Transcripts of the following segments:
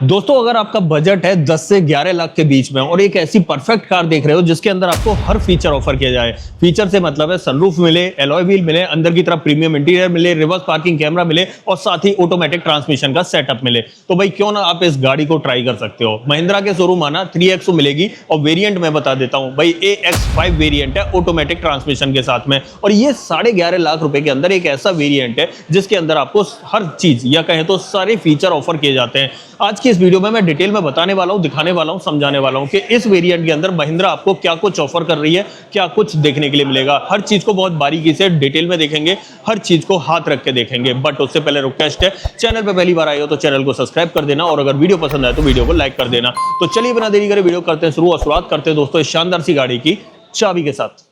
दोस्तों अगर आपका बजट है 10 से 11 लाख के बीच में और एक ऐसी परफेक्ट कार देख रहे हो जिसके अंदर आपको हर फीचर ऑफर किया जाए। फीचर से मतलब है सनरूफ मिले, एलॉय व्हील मिले, अंदर की तरफ प्रीमियम इंटीरियर मिले, रिवर्स पार्किंग कैमरा मिले और साथ ही ऑटोमेटिक ट्रांसमिशन का सेटअप मिले, तो भाई क्यों ना आप इस गाड़ी को ट्राई कर सकते हो। महिंद्रा के शोरूम आना 3XO मिलेगी और वेरिएंट मैं बता देता हूं भाई, AX5 वेरिएंट है ऑटोमेटिक ट्रांसमिशन के साथ में, और ये 11.5 लाख रुपए के अंदर एक ऐसा वेरिएंट है जिसके अंदर आपको हर चीज या कहें तो सारे फीचर ऑफर किए जाते हैं। आज की इस वीडियो में मैं डिटेल में बताने वाला हूं, दिखाने वाला हूं, समझाने वाला हूं कि इस वेरिएंट के अंदर महिंद्रा आपको क्या कुछ ऑफर कर रही है, क्या कुछ देखने के लिए मिलेगा। हर चीज को बहुत बारीकी से डिटेल में देखेंगे, हर चीज को हाथ रख के देखेंगे। बट उससे पहले रिक्वेस्ट है, चैनल पे पहली बार आए हो तो चैनल को सब्सक्राइब कर देना और अगर वीडियो पसंद आए तो वीडियो को लाइक कर देना। तो चलिए बिना देरी करे वीडियो करते हैं शुरू और शुरुआत करते हैं दोस्तों इस शानदार सी गाड़ी की चाबी के साथ।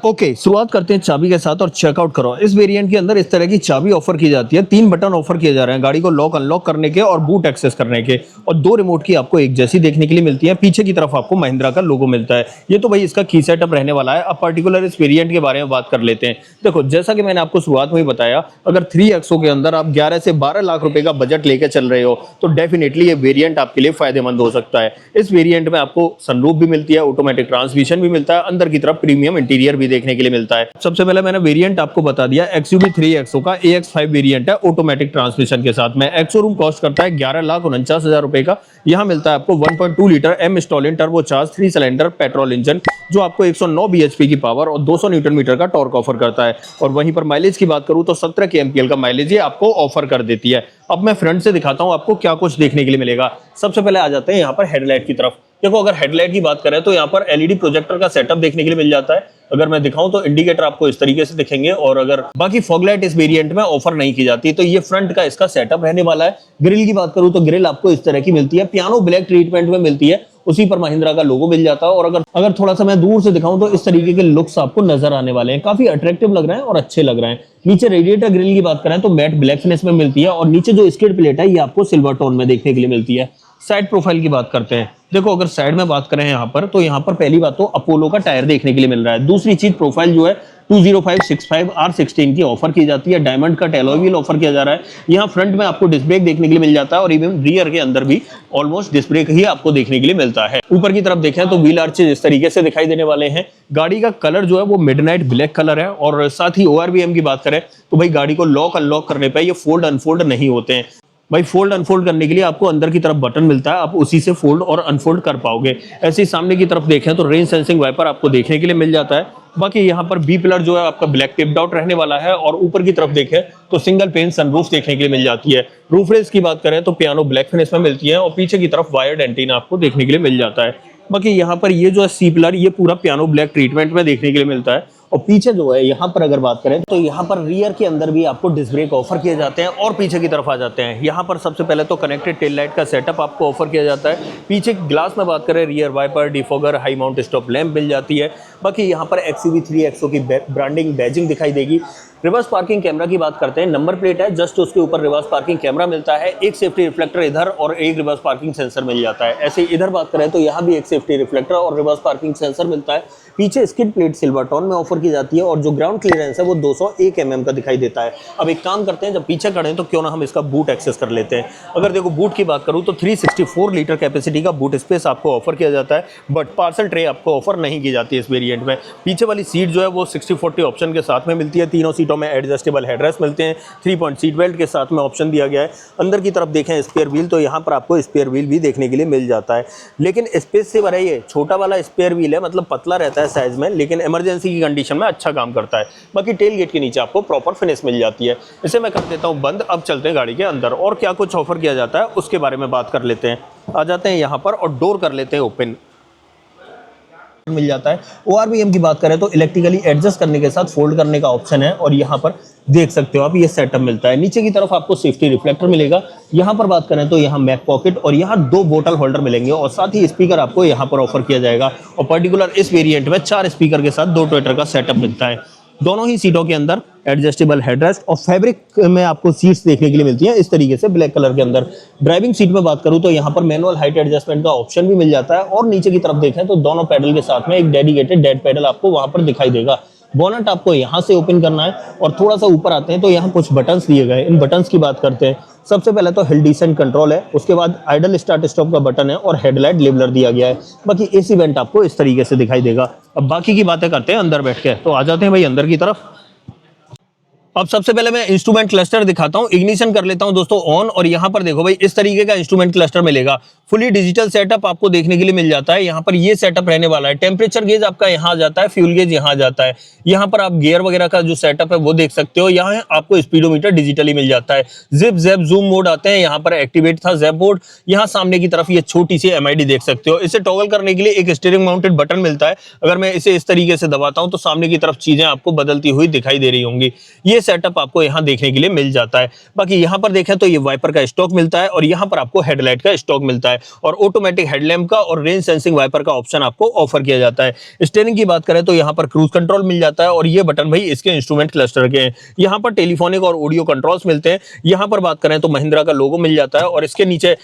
ओके, शुरुआत करते हैं चाबी के साथ और चेकआउट करो। इस वेरिएंट के अंदर इस तरह की चाबी ऑफर की जाती है। 3 बटन ऑफर किए जा रहे हैं गाड़ी को लॉक अनलॉक करने के और बूट एक्सेस करने के, और 2 रिमोट की आपको एक जैसी देखने के लिए मिलती है। पीछे की तरफ आपको महिंद्रा का लोगो मिलता है। ये तो भाई इसका की सेटअप रहने वाला है। अब पर्टिकुलर इस वेरिएंट के बारे में बात कर लेते हैं। देखो, जैसा कि मैंने आपको शुरुआत में ही बताया, अगर 3XO के अंदर आप 11 से 12 लाख रुपए का बजट लेके चल रहे हो तो डेफिनेटली ये वेरिएंट आपके लिए फायदेमंद हो सकता है। इस वेरिएंट में आपको सनरूफ भी मिलती है, ऑटोमेटिक ट्रांसमिशन भी मिलता है, अंदर की तरफ प्रीमियम इंटीरियर भी देखने के लिए मिलता है। सबसे पहले मैंने वेरिएंट आपको बता दिया, XUV 3XO का AX5 वेरिएंट है ऑटोमेटिक ट्रांसमिशन के साथ में। एक्सोरूम कॉस्ट करता है 11,49,000 रुपए का। यहाँ मिलता है आपको 1.2 litre M Stalin turbo charge 3 cylinder petrol engine, जो आपको 109 bhp की पावर और 200 न्यूटन मीटर का टॉर्क ऑफर करता है। और वहीं पर माइलेज की बात करूं तो 17 kmpl का माइलेज ये आपको ऑफर कर देती है। अब मैं फ्रंट से दिखाता हूं आपको क्या कुछ देखने के लिए मिलेगा। सबसे पहले आ जाते हैं यहाँ पर हेडलाइट की तरफ। देखो, अगर हेडलाइट की बात करें तो यहाँ पर LED प्रोजेक्टर का सेटअप देखने के लिए मिल जाता है। अगर मैं दिखाऊं तो इंडिकेटर आपको इस तरीके से दिखेंगे, और अगर बाकी फॉगलाइट इस वेरिएंट में ऑफर नहीं की जाती, तो ये फ्रंट का इसका सेटअप रहने वाला है। ग्रिल की बात करूं तो ग्रिल आपको इस तरह की मिलती है, पियानो ब्लैक ट्रीटमेंट में मिलती है, उसी पर महिंद्रा का लोगो मिल जाता है। और अगर थोड़ा सा मैं दूर से दिखाऊं तो इस तरीके के लुक्स आपको नजर आने वाले हैं, काफी अट्रैक्टिव लग रहे हैं और अच्छे लग रहे हैं। नीचे रेडिएटर ग्रिल की बात करें तो मैट ब्लैक फिनिश में मिलती है, और नीचे जो स्किड प्लेट है ये आपको सिल्वर टोन में देखने के लिए मिलती है। साइड प्रोफाइल की बात करते हैं। देखो, अगर साइड में बात करें यहाँ पर तो यहाँ पर पहली बात तो अपोलो का टायर देखने के लिए मिल रहा है। दूसरी चीज, प्रोफाइल जो है 205/65 R16 की ऑफर की जाती है। डायमंड का एलॉय व्हील ऑफर किया जा रहा है। यहाँ फ्रंट में आपको डिस्क ब्रेक देखने के लिए मिल जाता है, और इवन रियर के अंदर भी ऑलमोस्ट डिस्क ब्रेक ही आपको देखने के लिए मिलता है। ऊपर की तरफ देखें तो व्हील आर्चेज इस तरीके से दिखाई देने वाले हैं। गाड़ी का कलर जो है वो मिडनाइट ब्लैक कलर है, और साथ ही ORVM की बात करें तो भाई गाड़ी को लॉक अनलॉक करने पर ये फोल्ड अनफोल्ड नहीं होते हैं। भाई फोल्ड अनफोल्ड करने के लिए आपको अंदर की तरफ बटन मिलता है, आप उसी से फोल्ड और अनफोल्ड कर पाओगे। ऐसे ही सामने की तरफ देखें तो रेन सेंसिंग वाइपर आपको देखने के लिए मिल जाता है। बाकी यहाँ पर बी पिलर जो है आपका ब्लैक टिप्ड आउट रहने वाला है, और ऊपर की तरफ देखें तो सिंगल पेन सनरूफ देखने के लिए मिल जाती है। रूफ रेस की बात करें तो पियानो ब्लैक फिनिश में मिलती है, और पीछे की तरफ वायर्ड एंटीना आपको देखने के लिए मिल जाता है। बाकी यहाँ पर ये जो है सी पिलर, ये पूरा पियानो ब्लैक ट्रीटमेंट में देखने के लिए मिलता है। और पीछे जो है यहाँ पर अगर बात करें तो यहाँ पर रियर के अंदर भी आपको डिस्क ब्रेक ऑफर किए जाते हैं। और पीछे की तरफ आ जाते हैं, यहाँ पर सबसे पहले तो कनेक्टेड टेल लाइट का सेटअप आपको ऑफर किया जाता है। पीछे ग्लास में बात करें, rear wiper, defogger, high mount stop lamp मिल जाती है। बाकी यहाँ पर XUV 3XO की ब्रांडिंग बैजिंग दिखाई देगी। रिवर्स पार्किंग कैमरा की बात करते हैं। नंबर प्लेट है, जस्ट उसके ऊपर रिवर्स पार्किंग कैमरा मिलता है। एक सेफ्टी रिफ्लेक्टर इधर और एक रिवर्स पार्किंग सेंसर मिल जाता है। ऐसे इधर बात करें तो यहाँ भी एक सेफ्टी रिफ्लेक्टर और रिवर्स पार्किंग सेंसर मिलता है। पीछे स्किड प्लेट सिल्वर टोन में ऑफर की जाती है, और जो ग्राउंड क्लियरेंस है वो 201 mm का दिखाई देता है। अब एक काम करते हैं, जब पीछे खड़े हैं तो क्यों ना हम इसका बूट एक्सेस कर लेते हैं। अगर देखो, बूट की बात करूं तो 364 लीटर कैपेसिटी का बूट स्पेस आपको ऑफर किया जाता है, बट पार्सल ट्रे आपको ऑफर नहीं की जाती है इस वेरिएंट में। पीछे वाली सीट जो है वो 60/40 ऑप्शन के साथ में मिलती है। तीनों सीटों में एडजस्टेबल हेडरेस्ट मिलते हैं। 3 पॉइंट सीट बेल्ट के साथ में ऑप्शन दिया गया है। अंदर की तरफ देखें स्पेयर व्हील, तो यहाँ पर आपको स्पेयर व्हील भी देखने के लिए मिल जाता है, लेकिन स्पेस से भरा ये छोटा वाला स्पेयर व्हील है, मतलब पतला रहता है साइज में, लेकिन इमरजेंसी की कंडीशन में अच्छा काम करता है। बाकी टेल गेट के नीचे आपको प्रॉपर फिनिश मिल जाती है। इसे मैं कर देता हूँ बंद। अब चलते हैं गाड़ी के अंदर और क्या कुछ ऑफर किया जाता है उसके बारे में बात कर लेते हैं। आ जाते हैं यहाँ पर और डोर कर लेते हैं ओपन। मिल जाता है। ORVM की बात करें तो इलेक्ट्रिकली एडजस्ट करने के साथ फोल्ड करने का ऑप्शन है, और यहाँ पर देख सकते हो आप ये सेटअप मिलता है। नीचे की तरफ आपको सेफ्टी रिफ्लेक्टर मिलेगा। यहाँ पर बात करें तो यहाँ मैक पॉकेट और यहाँ 2 बोतल होल्डर मिलेंगे, और साथ ही स्पीकर आपको यहाँ पर ऑफर किया जाएगा। और पर्टिकुलर इस वेरिएंट में 4 स्पीकर के साथ 2 ट्विटर का सेटअप मिलता है। दोनों ही सीटों के अंदर एडजस्टेबल हेडरेस्ट और फैब्रिक में आपको सीट्स देखने के लिए मिलती हैं इस तरीके से ब्लैक कलर के अंदर। ड्राइविंग सीट में बात करूं तो यहाँ पर मैनुअल हाइट एडजस्टमेंट का ऑप्शन भी मिल जाता है, और नीचे की तरफ देखें तो दोनों पैडल के साथ में एक डेडिकेटेड डेड पैडल आपको वहां पर दिखाई देगा। बोनट आपको यहाँ से ओपन करना है और थोड़ा सा ऊपर आते हैं तो यहाँ कुछ बटन्स दिए गए, इन बटन्स की बात करते हैं। सबसे पहले तो हिल डिसेंट कंट्रोल है, उसके बाद आइडल स्टार्ट स्टॉप का बटन है और हेडलाइट लेबलर दिया गया है। बाकी एसी वेंट आपको इस तरीके से दिखाई देगा। अब बाकी की बातें करते हैं अंदर बैठ के, तो आ जाते हैं भाई अंदर की तरफ। अब सबसे पहले मैं इंस्ट्रूमेंट क्लस्टर दिखाता हूं, इग्निशन कर लेता हूं दोस्तों ऑन, और यहां पर देखो भाई इस तरीके का इंस्ट्रूमेंट क्लस्टर मिलेगा। फुली डिजिटल सेटअप आपको देखने के लिए मिल जाता है। यहां पर ये सेटअप रहने वाला है। टेम्परेचर गेज आपका यहां आ जाता है, फ्यूल गेज यहां आ जाता है। यहां पर आप गियर वगैरह का जो सेटअप है वो देख सकते हो। यहां आपको स्पीडोमीटर डिजिटली मिल जाता है। जिप जैप जूम मोड आते हैं, यहाँ पर एक्टिवेट था जैप मोड। यहाँ सामने की तरफ ये छोटी सी MID देख सकते हो। इसे टॉगल करने के लिए एक स्टीयरिंग माउंटेड बटन मिलता है। अगर मैं इसे इस तरीके से दबाता हूं तो सामने की तरफ चीजें आपको बदलती हुई दिखाई दे रही होंगी। ये सेटअप आपको यहाँ देखने के लिए मिल जाता है। बाकी यहाँ पर देखें तो ये वाइपर का स्टॉक मिलता है और यहाँ पर आपको हेडलाइट का स्टॉक मिलता है और ऑटोमेटिक हेडलैम्प का और रेंज सेंसिंग वाइपर का ऑप्शन आपको ऑफर किया जाता है। स्टीयरिंग की बात करें तो यहाँ पर क्रूज कंट्रोल मिल जाता है और ये बटन भाई इसके इंस्ट्रूमेंट क्लस्टर के हैं। यहाँ पर टेलीफोनिक और ऑडियो कंट्रोल्स मिलते हैं। यहाँ पर बात करें तो महिंद्रा का लोगो मिल जाता है और इसके नीचे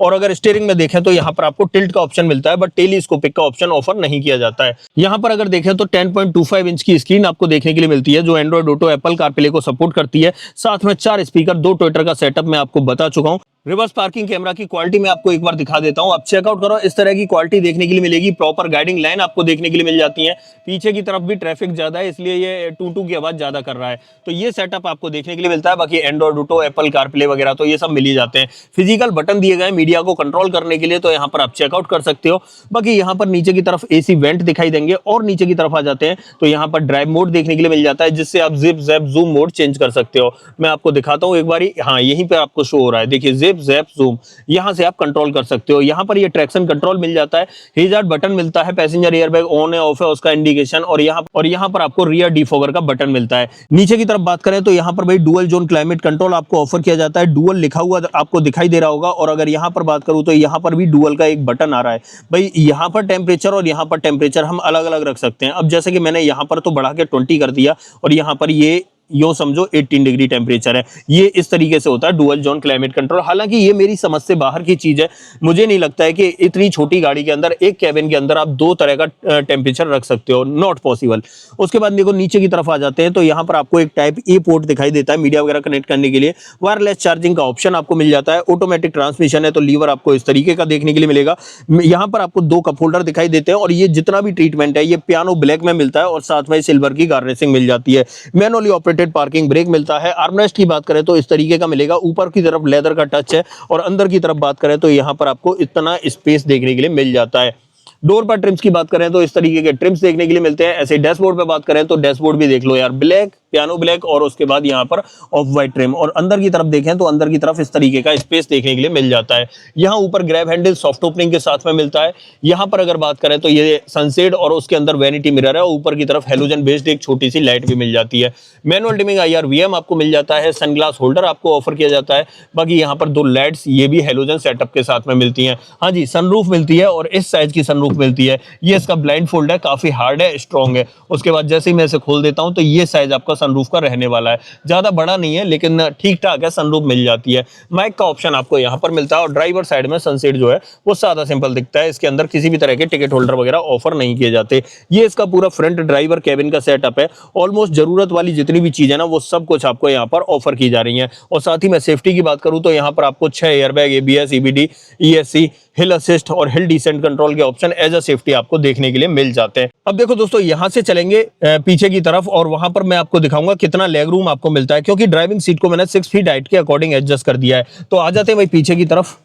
और अगर स्टीयरिंग में देखें तो यहाँ पर आपको टिल्ट का ऑप्शन मिलता है, बट टेलीस्कोपिक का ऑप्शन ऑफर नहीं किया जाता है। यहाँ पर अगर देखें तो 10.25 इंच की स्क्रीन आपको देखने के लिए मिलती है जो एंड्रॉइड ऑटो, एप्पल कारप्ले को सपोर्ट करती है। साथ में 4 स्पीकर, 2 ट्विटर का सेटअप मैं आपको बता चुका हूँ। रिवर्स पार्किंग कैमरा की क्वालिटी मैं आपको एक बार दिखा देता हूं। आप चेकआउट करो, इस तरह की क्वालिटी देखने के लिए मिलेगी। प्रॉपर गाइडिंग लाइन आपको देखने के लिए मिल जाती है। पीछे की तरफ भी ट्रैफिक ज्यादा है इसलिए ये टू की आवाज ज्यादा कर रहा है, तो ये सेटअप आपको देखने के लिए मिलता है। बाकी एंड्रॉइड ऑटो, एप्पल कारप्ले वगैरह तो ये सब मिल ही जाते हैं। फिजिकल बटन दिए गए मीडिया को कंट्रोल करने के लिए, तो यहाँ पर आप चेकआउट कर सकते हो। बाकी यहाँ पर नीचे की तरफ एसी वेंट दिखाई देंगे और नीचे की तरफ आ जाते हैं तो यहाँ पर ड्राइव मोड देखने के लिए मिल जाता है जिससे आप zip JAP zoom mode change कर सकते हो। मैं आपको दिखाता हूँ एक बारी। हाँ, यहीं पे आपको शो हो रहा है, देखिए जिप जैप जूम, यहां से आप कंट्रोल कर सकते हो। यहां पर ये ट्रैक्शन कंट्रोल मिल जाता है। हिजार्ड बटन मिलता है, पैसेंजर एयरबैग ऑन है ऑफ है उसका इंडिकेशन, और यहां पर आपको रियर डिफॉगर का बटन मिलता है। नीचे की तरफ बात करें तो यहां पर भाई डुअल जोन क्लाइमेट कंट्रोल आपको ऑफर किया जाता है। डुअल लिखा हुआ आपको दिखाई दे रहा होगा, और अगर यहां पर बात करूं तो यहां पर भी डुअल का एक बटन आ रहा है। भाई यहां पर टेम्परेचर और यहां पर टेम्परेचर हम अलग अलग रख सकते हैं। अब जैसे कि मैंने यहां पर तो बढ़ा के 20 कर दिया और यहां पर ये यो समझो 18 डिग्री टेम्परेचर है। ये इस तरीके से होता है डुअल जोन क्लाइमेट कंट्रोल। हालांकि ये मेरी समझ से बाहर की चीज है। मुझे नहीं लगता है कि इतनी छोटी गाड़ी के अंदर, एक कैबिन के अंदर आप 2 तरह का टेम्परेचर रख सकते हो, नॉट पॉसिबल। उसके बाद देखो नीचे की तरफ आ जाते हैं तो यहाँ पर आपको एक टाइप ए पोर्ट दिखाई देता है मीडिया वगैरह कनेक्ट करने के लिए। वायरलेस चार्जिंग का ऑप्शन आपको मिल जाता है। ऑटोमेटिक ट्रांसमिशन है तो लीवर आपको इस तरीके का देखने के लिए मिलेगा। यहाँ पर आपको 2 कप होल्डर दिखाई देते हैं और ये जितना भी ट्रीटमेंट है ये पियानो ब्लैक में मिलता है और साथ में सिल्वर की गार्निशिंग मिल जाती है। मैनुअली ऑपरेटेड पार्किंग ब्रेक मिलता है। आर्मरेस्ट की बात करें तो इस तरीके का मिलेगा, ऊपर की तरफ लेदर का टच है, और अंदर की तरफ बात करें तो यहां पर आपको इतना स्पेस देखने के लिए मिल जाता है। डोर पर ट्रिम्स की बात करें तो इस तरीके के ट्रिम्स देखने के लिए मिलते हैं। ऐसे डैशबोर्ड पे बात करें तो डैशबोर्ड भी देख लो यार, ब्लैक, पियानो ब्लैक और उसके बाद यहाँ पर ऑफ वाइट ट्रिम। और अंदर की तरफ देखें तो अंदर की तरफ इस तरीके का स्पेस देखने के लिए मिल जाता है। यहाँ ऊपर ग्रैब हैंडल सॉफ्ट ओपनिंग के साथ में मिलता है। यहाँ पर अगर बात करें तो ये सनसेड और उसके अंदर वैनिटी मिरर है, और ऊपर की तरफ हेलोजन बेस्ड एक छोटी सी लाइट भी मिल जाती है। मैनुअल डिमिंग IR/VM आपको मिल जाता है। सनग्लास होल्डर आपको ऑफर किया जाता है। बाकी यहाँ पर 2 लाइट्स ये भी हेलोजन सेटअप के साथ में मिलती हैं। हाँ जी, सनरूफ मिलती है और इस साइज की सनरूफ मिलती है। ये इसका ब्लाइंड फोल्ड है, काफी हार्ड है, स्ट्रॉन्ग है। उसके बाद जैसे ही मैं इसे खोल देता हूं तो ये साइज आपका सनरूफ का रहने वाला है। ज्यादा बड़ा नहीं है लेकिन ठीक ठाक है, सनरूफ मिल जाती है। माइक का ऑप्शन आपको यहाँ पर मिलता है और ड्राइवर साइड में सनसेट जो है वो सादा सिंपल दिखता है। इसके अंदर किसी भी तरह के टिकट होल्डर वगैरह ऑफर नहीं किए जाते। ये इसका पूरा फ्रंट ड्राइवर कैबिन का सेटअप है। ऑलमोस्ट जरूरत वाली जितनी भी चीज है ना वो सब कुछ आपको यहाँ पर ऑफर की जा रही है। और साथ ही मैं सेफ्टी की बात करूं तो यहाँ पर आपको 6 एयरबैग, ABS, EBD, ESC, हिल असिस्ट और हिल डिसेंट कंट्रोल के ऑप्शन एज अ सेफ्टी आपको देखने के लिए मिल जाते हैं। अब देखो दोस्तों, यहां से चलेंगे पीछे की तरफ और वहां पर मैं आपको दिखाऊंगा कितना लेग रूम आपको मिलता है, क्योंकि ड्राइविंग सीट को मैंने 6 फीट हाइट के अकॉर्डिंग एडजस्ट कर दिया है। तो आ जाते हैं भाई पीछे की तरफ।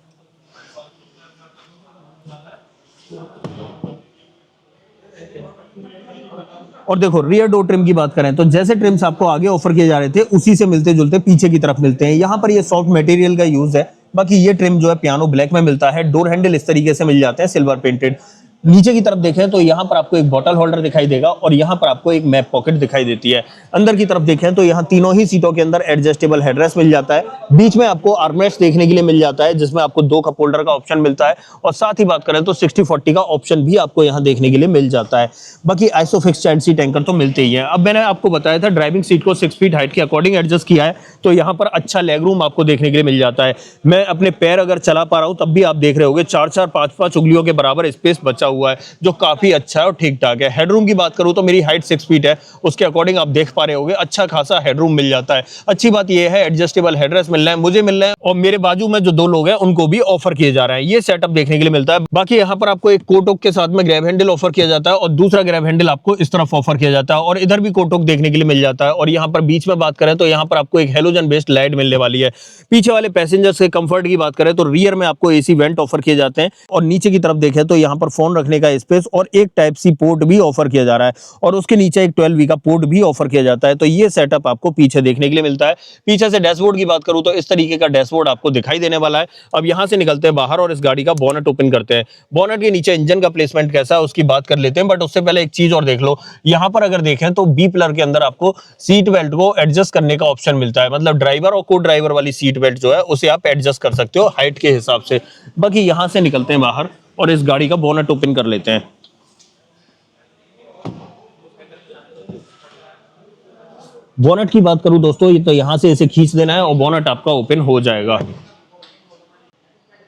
और देखो रियर डोर ट्रिम की बात करें तो जैसे ट्रिम्स आपको आगे ऑफर किए जा रहे थे उसी से मिलते जुलते पीछे की तरफ मिलते हैं। यहाँ पर ये सॉफ्ट मटेरियल का यूज है। बाकी ये ट्रिम जो है पियानो ब्लैक में मिलता है। डोर हैंडल इस तरीके से मिल जाते हैं, सिल्वर पेंटेड। नीचे की तरफ देखें तो यहाँ पर आपको एक बॉटल होल्डर दिखाई देगा और यहाँ पर आपको एक मैप पॉकेट दिखाई देती है। अंदर की तरफ देखें तो यहाँ तीनों ही सीटों के अंदर एडजस्टेबल हेडरेस्ट मिल जाता है। बीच में आपको आर्मरेस्ट देखने के लिए मिल जाता है जिसमें आपको 2 कप होल्डर का ऑप्शन मिलता है, और साथ ही बात करें तो 60/40 का ऑप्शन भी आपको यहाँ देखने के लिए मिल जाता है। बाकी आइसोफिक्स चाइल्ड सीट एंकर तो मिलते ही है। अब मैंने आपको बताया था ड्राइविंग सीट को 6 फीट हाइट के अकॉर्डिंग एडजस्ट किया है, तो यहाँ पर अच्छा लेग रूम आपको देखने के लिए मिल जाता है। मैं अपने पैर अगर चला पा रहा हूँ तब भी आप देख रहे होगे 4-4, 5-5 उंगलियों के बराबर स्पेस बचा हुआ है जो काफी अच्छा है और ठीक ठाक है। हेडरूम की बात करूं तो मेरी हाइट 6 फीट है, उसके अकॉर्डिंग आप देख पा रहे होगे अच्छा खासा हेडरूम मिल जाता है। अच्छी बात यह है एडजस्टेबल हेडरेस्ट मिल रहा है, मुझे मिल रहा है और मेरे बाजू में जो 2 लोग हैं उनको भी ऑफर किए जा रहे हैं। ये सेटअप देखने के लिए मिलता है। बाकी यहाँ पर आपको एक कोटोक के साथ में ग्रैब हैंडल ऑफर किया जाता है और दूसरा ग्रैब हैंडल आपको इस तरफ ऑफर किया जाता है और इधर भी कोटोक देखने के लिए मिल जाता है। और यहाँ पर बीच में बात करें तो यहाँ पर आपको एक हेलोजन बेस्ड लाइट मिलने वाली है। पीछे वाले पैसेंजर्स के कंफर्ट की बात करें तो रियर में आपको एसी वेंट ऑफर किए जाते हैं और नीचे की तरफ देखें तो यहाँ पर फोन रखने का स्पेस और एक टाइप सी पोर्ट भी ऑफर किया जा रहा है और उसके नीचे एक 12V का पोर्ट भी ऑफर किया जाता है। तो ये सेटअप आपको पीछे देखने के लिए मिलता है। पीछे से डैशबोर्ड की बात करूं तो इस तरीके का डैशबोर्ड आपको दिखाई देने वाला है। अब यहां से निकलते हैं बाहर और इस गाड़ी का बोनट ओपन करते हैं। बोनट के नीचे इंजन का प्लेसमेंट कैसा है उसकी बात कर लेते हैं, बट उससे पहले एक चीज और देख लो। यहां पर अगर देखें तो बी पिलर के अंदर आपको सीट बेल्ट को एडजस्ट करने का ऑप्शन मिलता है, मतलब ड्राइवर और को ड्राइवर वाली सीट बेल्ट जो है उसे आप एडजस्ट कर सकते हो हाइट के हिसाब से। बाकी यहां से निकलते हैं बाहर और इस गाड़ी का बोनट ओपन कर लेते हैं। बोनट की बात करूं दोस्तों, ये तो यहां से इसे खींच देना है और बोनट आपका ओपन हो जाएगा।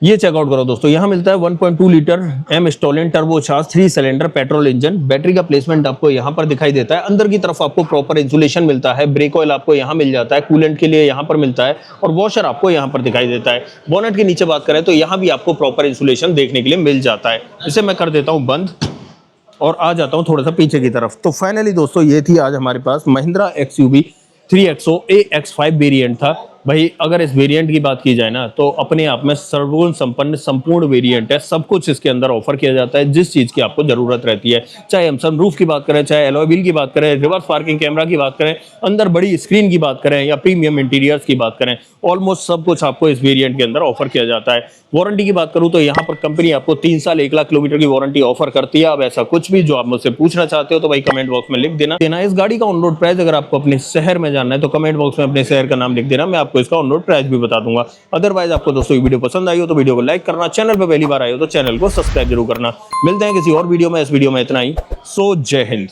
ये चेकआउट करो दोस्तों, यहां मिलता है 1.2 litre mStallion turbocharged 3 cylinder petrol engine. Battery का प्लेसमेंट आपको यहां पर दिखाई देता है। अंदर की तरफ आपको प्रॉपर इंसुलेशन मिलता है, ब्रेक ऑयल आपको यहां मिल जाता है, कूलेंट के लिए यहां पर मिलता है और वॉशर आपको यहां पर दिखाई देता है। बोनट के नीचे बात करें तो यहां भी आपको प्रॉपर इंसुलेशन देखने के लिए मिल जाता है। इसे मैं कर देता हूं बंद और आ जाता हूं थोड़ा सा पीछे की तरफ। तो फाइनली दोस्तों ये थी आज हमारे पास Mahindra XUV 3XO AX5 variant था। भाई अगर इस वेरिएंट की बात की जाए ना तो अपने आप में सर्वगुण संपन्न संपूर्ण वेरिएंट है। सब कुछ इसके अंदर ऑफर किया जाता है जिस चीज की आपको जरूरत रहती है, चाहे हम सनरूफ की बात करें, चाहे एलॉय व्हील की बात करें, रिवर्स पार्किंग कैमरा की बात करें, अंदर बड़ी स्क्रीन की बात करें या प्रीमियम इंटीरियर्स की बात करें, ऑलमोस्ट सब कुछ आपको इस वेरिएंट के अंदर ऑफर किया जाता है। वारंटी की बात करूं तो यहाँ पर कंपनी आपको 3 साल 1 लाख किलोमीटर की वारंटी ऑफर करती है। अब ऐसा कुछ भी जो आप मुझसे पूछना चाहते हो तो भाई कमेंट बॉक्स में लिख देना। इस गाड़ी का ऑन रोड प्राइस अगर आपको अपने शहर में जानना है तो कमेंट बॉक्स में अपने शहर का नाम लिख देना, मैं आपको इसका ऑन रोड प्राइस भी बता दूंगा। अदरवाइज आपको दोस्तों ये वीडियो पसंद आई हो तो वीडियो को लाइक करना, चैनल पे पहली बार आए हो तो चैनल को सब्सक्राइब जरूर करना। मिलते हैं किसी और वीडियो में। इस वीडियो में इतना ही। सो जय हिंद।